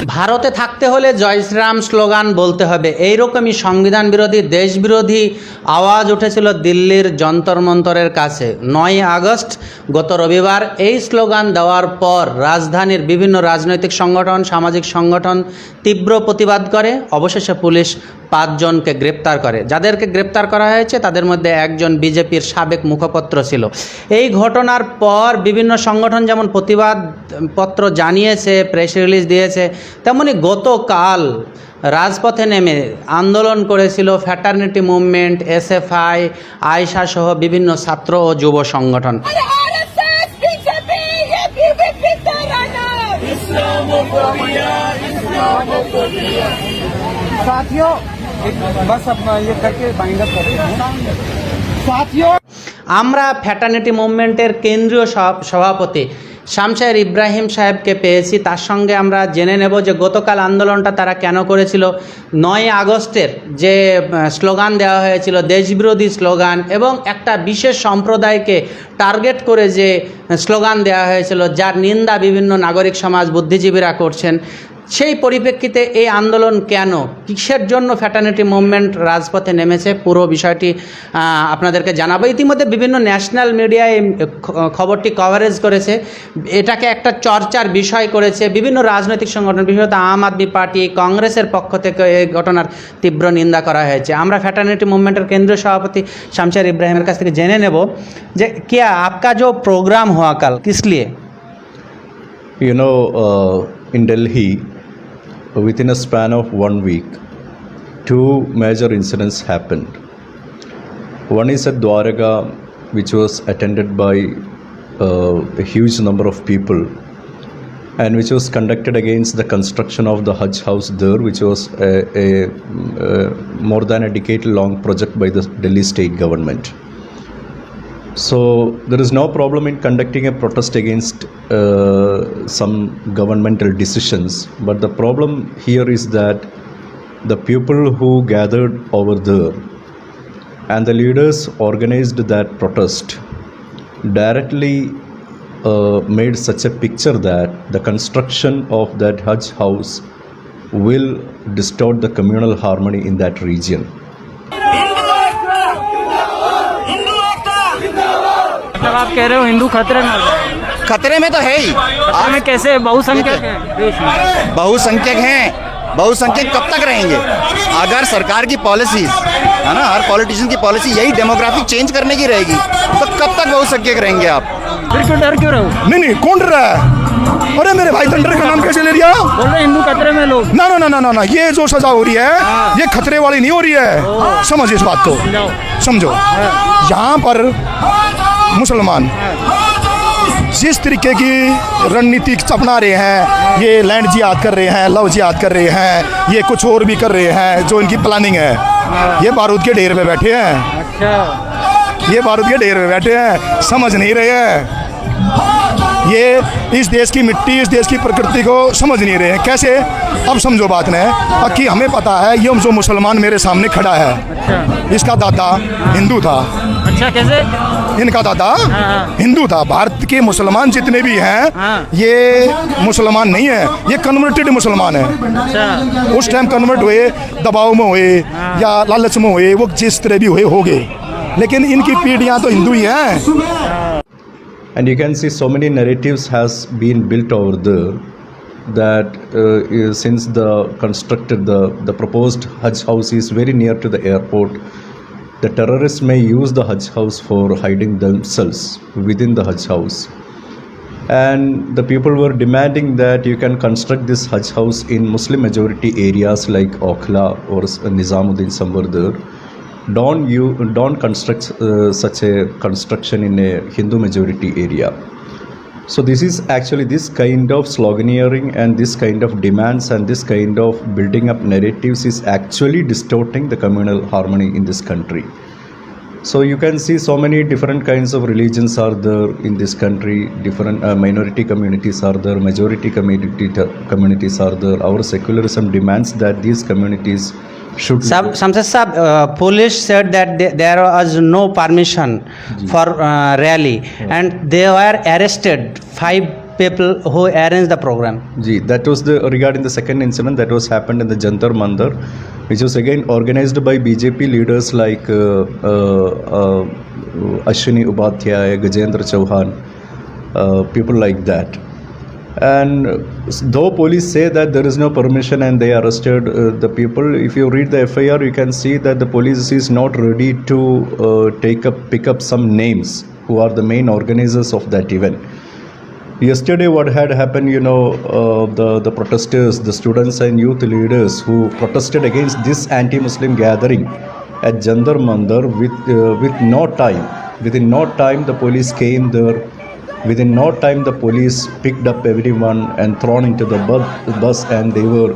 ভারতে থাকতে হলে জয় শ্রীরাম স্লোগান বলতে হবে, এইরকমই সংবিধান বিরোধী দেশ বিরোধী আওয়াজ উঠেছিল দিল্লির যন্তর মন্তরের কাছে 9 আগস্ট গত রবিবার। এই স্লোগান দেওয়ার পর রাজধানীর বিভিন্ন রাজনৈতিক সংগঠন, সামাজিক সংগঠন তীব্র প্রতিবাদ করে। অবশেষে পুলিশ 5 জনকে গ্রেপ্তার করে। যাদেরকে গ্রেপ্তার করা হয়েছে তাদের মধ্যে একজন বিজেপির সাবেক মুখপত্র ছিল। এই ঘটনার পর বিভিন্ন সংগঠন যেমন প্রতিবাদপত্র জানিয়েছে, প্রেস রিলিজ দিয়েছে, তেমনি গতকাল রাজপথে নেমে আন্দোলন করেছিল ফ্র্যাটার্নিটি মুভমেন্ট, এসএফআই, আয়শা সহ বিভিন্ন ছাত্র ও যুব সংগঠন। আমরা ফ্র্যাটার্নিটি মুভমেন্টের কেন্দ্রীয় সভাপতি শামশায়ের ইব্রাহিম সাহেবকে পেয়েছি। তার সঙ্গে আমরা জেনে নেব যে গতকাল আন্দোলনটা তারা কেন করেছিল, 9 আগস্টের যে স্লোগান দেওয়া হয়েছিল দেশবিরোধী স্লোগান এবং একটা বিশেষ সম্প্রদায়কে টার্গেট করে যে স্লোগান দেওয়া হয়েছিল, যার নিন্দা বিভিন্ন নাগরিক সমাজ, বুদ্ধিজীবীরা করছেন, সেই পরিপ্রেক্ষিতে এই আন্দোলন কেন, কিসের জন্য ফ্র্যাটার্নিটি মুভমেন্ট রাজপথে নেমেছে, পুরো বিষয়টি আপনাদেরকে জানাবো। ইতিমধ্যে বিভিন্ন ন্যাশনাল মিডিয়ায় খবরটি কভারেজ করেছে, এটাকে একটা চর্চার বিষয় করেছে বিভিন্ন রাজনৈতিক সংগঠন, বিশেষত আম আদমি পার্টি, কংগ্রেসের পক্ষ থেকে এই ঘটনার তীব্র নিন্দা করা হয়েছে। আমরা ফ্র্যাটার্নিটি মুভমেন্টের কেন্দ্রীয় সভাপতি শামশায়ের ইব্রাহিমের কাছ থেকে জেনে নেব যে क्या आपका जो प्रोग्राम हुआ कल किस लिए? In Delhi, within a span of 1 week, 2 major incidents happened. One is at Dwaraka, which was attended by a huge number of people, and which was conducted against the construction of the Hajj house there, which was a more than a decade-long project by the Delhi state government. So there is no problem in conducting a protest against some governmental decisions, but the problem here is that the people who gathered over there and the leaders organized that protest directly made such a picture that the construction of that Hajj house will distort the communal harmony in that region. आप कह रहे हो हिंदू खतरे में? खतरे में तो है ही। में कैसे बहुसंख्यक हैं देश में? बहुसंख्यक हैं, बहुसंख्यक कब तक रहेंगे? अगर सरकार की पॉलिसीज है ना, हर पॉलिटिशियन की पॉलिसी यही डेमोग्राफिक चेंज करने की रहेगी, तो कब तक बहुसंख्यक रहेंगे आप? फिर क्यों डर क्यों रहे हो? नहीं कौन डर रहा है? अरे मेरे भाई थंडर का नाम कैसे ले लिया? बोल रहे हिंदू खतरे में लोग। ना ना ना ना ना, ये जो सजा हो रही है ये खतरे वाली नहीं हो रही है। समझ इस बात को, समझो। यहाँ पर मुसलमान जिस तरीके की रणनीति अपना रहे हैं, ये लैंड जिहाद कर रहे हैं, लव जिहाद कर रहे हैं, ये कुछ और भी कर रहे हैं, जो इनकी प्लानिंग है, ये बारूद के ढेर पे बैठे हैं। अच्छा, ये बारूद के ढेर पे बैठे हैं, समझ नहीं रहे हैं। ये इस देश की मिट्टी, इस देश की प्रकृति को समझ नहीं रहे हैं। कैसे? अब समझो बात ने कि हमें पता है ये जो मुसलमान मेरे सामने खड़ा है, अच्छा, इसका दादा हिंदू था। अच्छा, कैसे? इनका दादा हिंदू था। भारत के मुसलमान जितने भी हैं ये मुसलमान नहीं है, ये कन्वर्टेड मुसलमान है। अच्छा, उस टाइम कन्वर्ट हुए, दबाव में हुए या लालच में हुए, वो जिस तरह भी हुए हो गए, लेकिन इनकी पीढ़ियाँ तो हिंदू ही हैं। And you can see so many narratives has been built over there that since the proposed Hajj house is very near to the airport, the terrorists may use the Hajj house for hiding themselves within the Hajj house. And the people were demanding that you can construct this Hajj house in Muslim majority areas like Okhla or Nizamuddin, somewhere there. Don't construct such a construction in a Hindu majority area. So this is actually this kind of sloganeering and this kind of demands and this kind of building up narratives is actually distorting the communal harmony in this country. So you can see so many different kinds of religions are there in this country, different minority communities are there, majority communities are there. Our secularism demands that these communities should. Samsad Sahab, police said that there was no permission for rally and they were arrested 5 people who arranged the program? Ji, that was the regarding the second incident that was happened in the Jantar Mandar, which was again organized by BJP leaders like Ashwini Upadhyay, Gajendra Chauhan, people like that. And though police say that there is no permission and they arrested the people, if you read the FIR, you can see that the police is not ready to pick up some names who are the main organizers of that event. Yesterday, what had happened, the protesters, the students and youth leaders who protested against this anti-Muslim gathering at Jantar Mandar with no time. Within no time, the police came there. Within no time, the police picked up everyone and thrown into the bus, and they were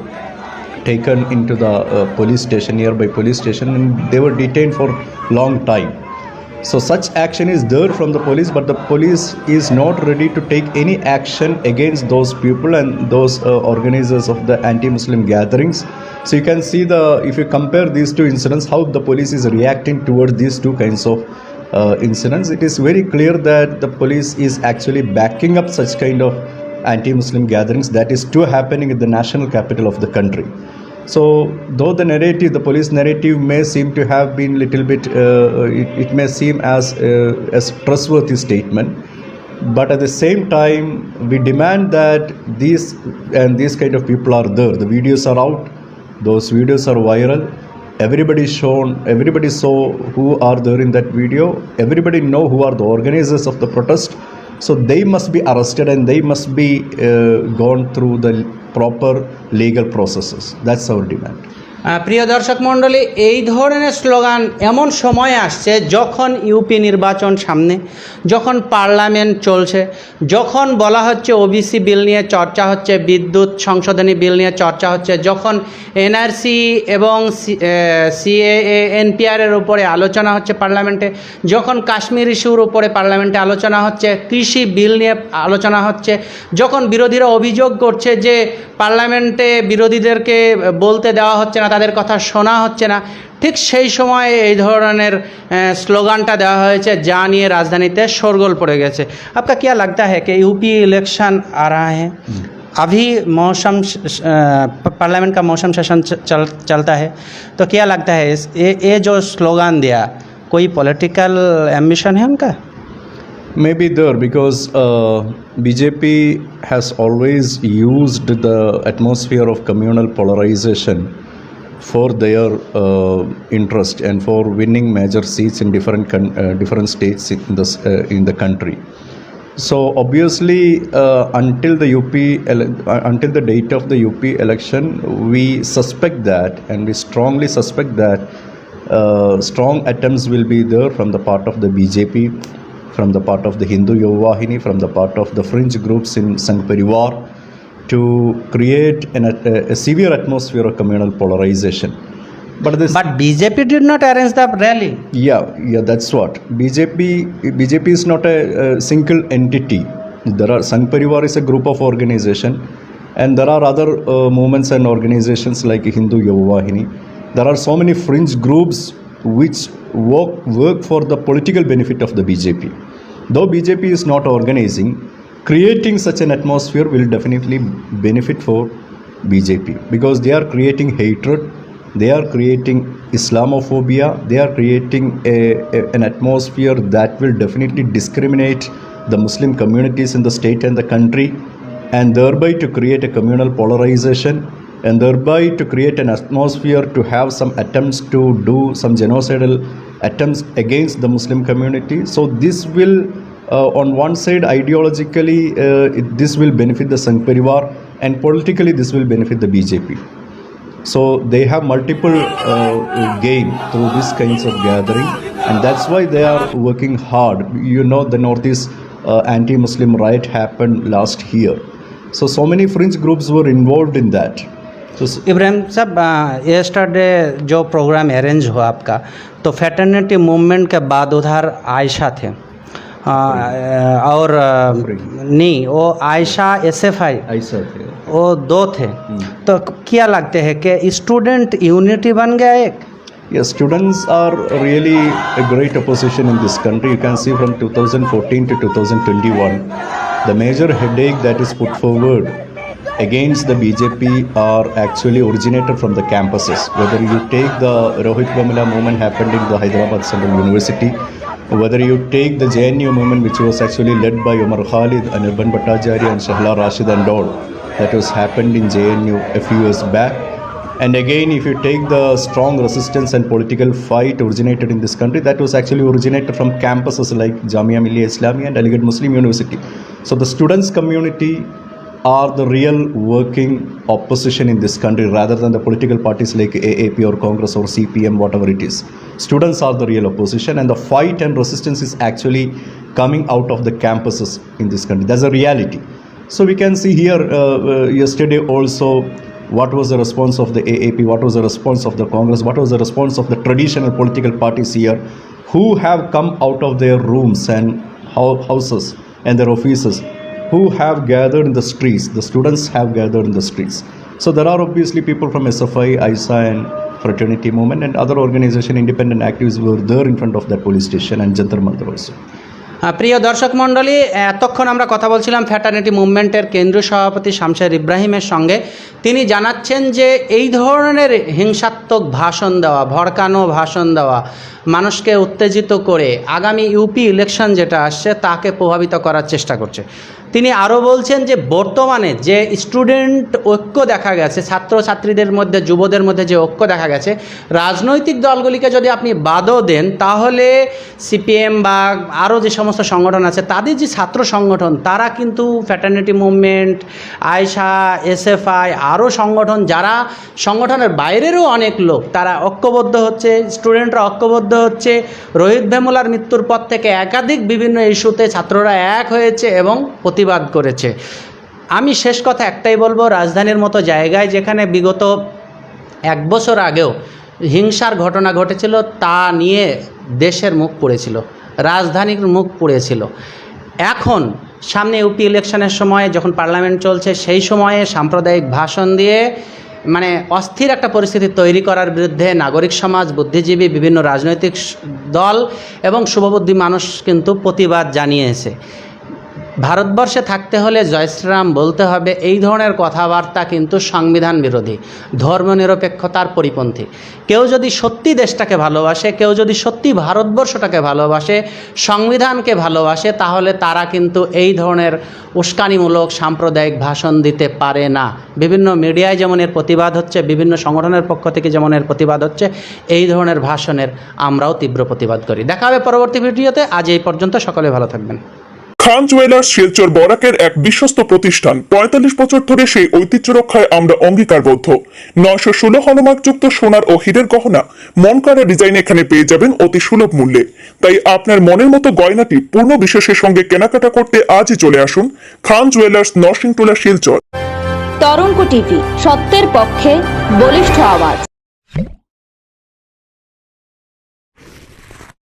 taken into the nearby police station, and they were detained for long time. So such action is there from the police, but the police is not ready to take any action against those people and those organizers of the anti-Muslim gatherings. So you can see if you compare these two incidents, how the police is reacting towards these two kinds of incidents. It is very clear that the police is actually backing up such kind of anti-Muslim gatherings that is too happening in the national capital of the country. So though the police narrative may seem to have been little bit, it may seem as trustworthy statement, but at the same time we demand that these kind of people are there. The videos are out, those videos are viral. Everybody saw who are there in that video. Everybody know who are the organizers of the protest. So they must be arrested and they must be gone through the proper legal processes. That's our demand. প্রিয় দর্শক মণ্ডলী, এই ধরনের slogan এমন সময় আসছে যখন UP নির্বাচন সামনে, যখন পার্লামেন্ট চলছে, যখন বলা হচ্ছে ওবিসি বিল নিয়ে চর্চা হচ্ছে, বিদ্যুৎ সংশোধনী বিল নিয়ে চর্চা হচ্ছে, যখন এনআরসি এবং সিএএ এনপিআরের উপরে আলোচনা হচ্ছে পার্লামেন্টে, যখন কাশ্মীর ইস্যুর উপরে পার্লামেন্টে আলোচনা হচ্ছে, কৃষি বিল নিয়ে আলোচনা হচ্ছে, যখন বিরোধীরা অভিযোগ করছে যে পার্লামেন্টে বিরোধীদেরকে বলতে দেওয়া হচ্ছে না, তাদের কথা শোনা হচ্ছে না, ঠিক সেই সময় এই ধরনের স্লোগানটা দেওয়া হয়েছে, যা নিয়ে রাজধানীতে শোরগোল পড়ে গেছে। आपका क्या लगता है कि यूपी इलेक्शन आ रहा है, अभी मौसम पार्लियामेंट का मौसम सेशन चलता है, तो क्या लगता है ये जो स्लोगान दिया, कोई पॉलिटिकल एम्बिशन है उनका? Maybe there, because BJP has always used the atmosphere of communal polarization for their interest and for winning major seats in different states in the country. So obviously, until the date of the UP election, we suspect that, and we strongly suspect that strong attempts will be there from the part of the BJP, from the part of the Hindu Yuvavahini, from the part of the fringe groups in Sangh Parivar, to create a severe atmosphere of communal polarization. But BJP did not arrange the rally. Yeah, that's what. BJP is not a single entity. Sangh Parivar is a group of organization, and there are other movements and organizations like Hindu Yuvavahini. There are so many fringe groups which work for the political benefit of the BJP. Though BJP is not organizing, creating such an atmosphere will definitely benefit for BJP, because they are creating hatred, they are creating Islamophobia, they are creating an atmosphere that will definitely discriminate the Muslim communities in the state and the country, and thereby to create a communal polarization, and thereby to create an atmosphere to have some attempts to do some genocidal attempts against the Muslim community. So this will, on one side, ideologically, this will benefit the Sangh Parivar, and politically this will benefit the BJP. So they have multiple gain through these kinds of gathering, and that's why they are working hard. The Northeast anti-Muslim riot happened last year. So many fringe groups were involved in that. Ibrahim साहब, yesterday जो programme arrange हुआ आपका, तो fraternity movement के बाद उधर आयशा थे और नहीं, वो आयशा SFI वो दो थे, तो क्या लगते हैं कि स्टूडेंट यूनिटी बन गया एक? Yes, students are really a great opposition in this country. You can see from 2014 to 2021. the major headache that is put forward against the BJP are actually originated from the campuses. Whether you take the Rohit Vemula movement happened in the Hyderabad Central University, whether you take the JNU movement, which was actually led by Umar Khalid and Urban Bhattacharya and Shahla Rashid and all, that was happened in JNU a few years back. And again, if you take the strong resistance and political fight originated in this country, that was actually originated from campuses like Jamia Millia Islamia and Aligarh Muslim University. So the students community are the real working opposition in this country rather than the political parties like AAP or Congress or CPM, whatever it is. Students are the real opposition, and the fight and resistance is actually coming out of the campuses in this country. That's a reality. So we can see here yesterday also what was the response of the AAP, what was the response of the Congress, what was the response of the traditional political parties here who have come out of their rooms and houses and their offices, who have gathered in the streets. The students have gathered in the streets. So there are obviously people from SFI, ISA and fraternity movement and other organization, independent activists who were there in front of that police station and Jantar Mantar also. প্রিয় দর্শক মণ্ডলী, এতক্ষণ আমরা কথা বলছিলাম fraternity মুভমেন্টের কেন্দ্রীয় সভাপতি শামশায়ের ইব্রাহিমের সঙ্গে। তিনি জানাচ্ছেন যে এই ধরনের হিংসাত্মক ভাষণ দেওয়া, ভড়কানো ভাষণ দেওয়া, মানুষকে উত্তেজিত করে আগামী ইউপি ইলেকশন যেটা আসছে তাকে প্রভাবিত করার চেষ্টা করছে। তিনি আরও বলছেন যে বর্তমানে যে স্টুডেন্ট ঐক্য দেখা গেছে, ছাত্রছাত্রীদের মধ্যে, যুবদের মধ্যে যে ঐক্য দেখা গেছে, রাজনৈতিক দলগুলিকে যদি আপনি বাদও দেন তাহলে সিপিএম বা আরও যে সমস্ত সংগঠন আছে তাদের যে ছাত্র সংগঠন তারা কিন্তু ফ্র্যাটার্নিটি মুভমেন্ট, আয়সা, এসএফআই, আরও সংগঠন, যারা সংগঠনের বাইরেরও অনেক লোক তারা ঐক্যবদ্ধ হচ্ছে, স্টুডেন্টরা ঐক্যবদ্ধ হচ্ছে। রোহিত ভেমুলার মৃত্যুর পর থেকে একাধিক বিভিন্ন ইস্যুতে ছাত্ররা এক হয়েছে এবং প্রতিবাদ করেছে। আমি শেষ কথা একটাই বলবো, রাজধানীর মতো জায়গায় যেখানে বিগত 1 বছর আগেও হিংসার ঘটনা ঘটেছিল তা নিয়ে দেশের মুখ পুড়েছিল, রাজধানীর মুখ পুড়েছিল। এখন সামনে ইউপি ইলেকশনের সময় যখন পার্লামেন্ট চলছে সেই সময়ে সাম্প্রদায়িক ভাষণ দিয়ে মানে অস্থির একটা পরিস্থিতি তৈরি করার বিরুদ্ধে নাগরিক সমাজ, বুদ্ধিজীবী, বিভিন্ন রাজনৈতিক দল এবং শুভবুদ্ধি মানুষ কিন্তু প্রতিবাদ জানিয়েছে। ভারতবর্ষে থাকতে হলে জয় শ্রীরাম বলতে হবে, এই ধরনের কথাবার্তা কিন্তু সংবিধান বিরোধী, ধর্মনিরপেক্ষতার পরিপন্থী। কেউ যদি সত্যি দেশটাকে ভালোবাসে, কেউ যদি সত্যি ভারতবর্ষটাকে ভালোবাসে, সংবিধানকে ভালোবাসে, তাহলে তারা কিন্তু এই ধরনের উস্কানিমূলক সাম্প্রদায়িক ভাষণ দিতে পারে না। বিভিন্ন মিডিয়ায় যেমন এর প্রতিবাদ হচ্ছে, বিভিন্ন সংগঠনের পক্ষ থেকে যেমন এর প্রতিবাদ হচ্ছে, এই ধরনের ভাষণের আমরাও তীব্র প্রতিবাদ করি। দেখা হবে পরবর্তী ভিডিওতে। আজ এই পর্যন্ত, সকলে ভালো থাকবেন। খান জুয়েলার্স শিলচর বরাকের এক বিশ্বস্ত প্রতিষ্ঠান। 45 বছর ধরে সেই ঐতিহ্য রক্ষায় আমরা অঙ্গীকারবদ্ধ। 916 হলমার্কযুক্ত সোনার ও হীরের গহনা মন করা ডিজাইন এখানে পেয়ে যাবেন অতি সুলভ মূল্যে। তাই আপনার মনের মতো গয়নাটি পূর্ণ বিশ্বাসের সঙ্গে কেনাকাটা করতে আজই চলে আসুন খান জুয়েলার্স, নরসিংটোলা, শিলচর। তরঙ্গ টিভি, সত্যের পক্ষে, বলিষ্ঠ আওয়াজ।